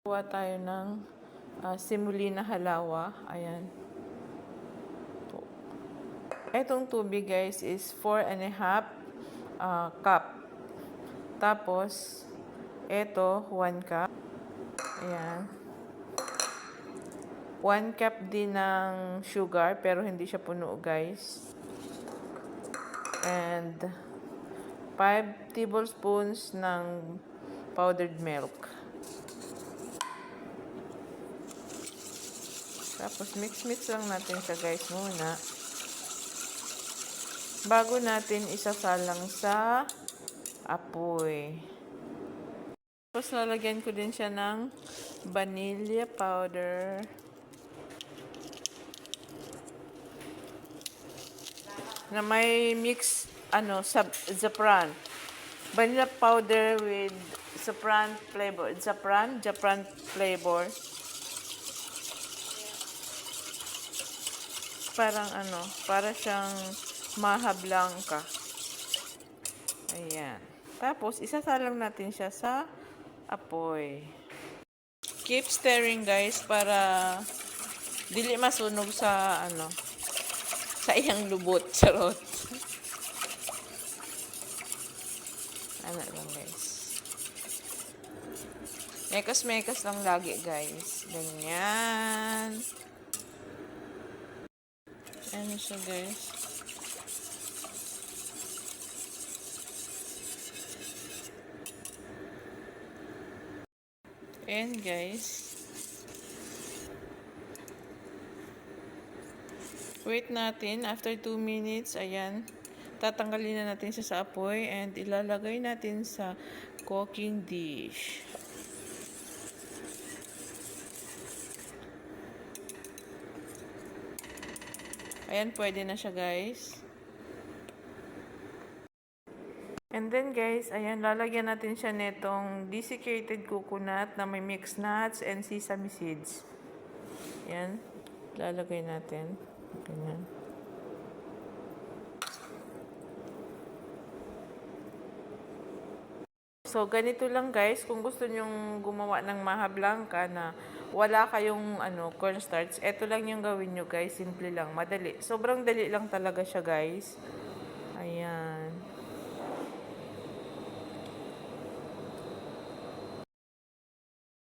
Kuha tayo ng semolina halawa. Ayan. Etong tubig guys is 4.5 cup. Tapos, eto 1 cup. Ayan. 1 cup din ng sugar pero hindi siya puno guys. And 5 tablespoons ng powdered milk. Tapos mix-mix lang natin siya guys muna. Bago natin isasalang sa apoy. Tapos lalagyan ko din siya ng vanilla powder. Na may mix saffron. Vanilla powder with saffron flavor. Saffron flavor. Para siyang maha blanca. Ayan. Tapos, isasalang natin siya sa apoy. Keep stirring guys para dili masunog sa sa iyang lubot. Charot. Lang guys. Mekas lang lagi guys. Ganyan. Ano siya guys? And guys, wait natin after 2 minutes. Ayan, tatanggalin na natin siya sa apoy and ilalagay natin sa cooking dish. Ayan, pwede na siya guys. And then guys, ayan, lalagyan natin siya netong desiccated coconut na may mixed nuts and sesame seeds. Ayan, lalagay natin. Ganyan. So, ganito lang guys. Kung gusto nyong gumawa ng maha blanca na wala kayong cornstarch, eto lang yung gawin nyo guys. Simple lang, madali. Sobrang dali lang talaga siya guys. Ayan.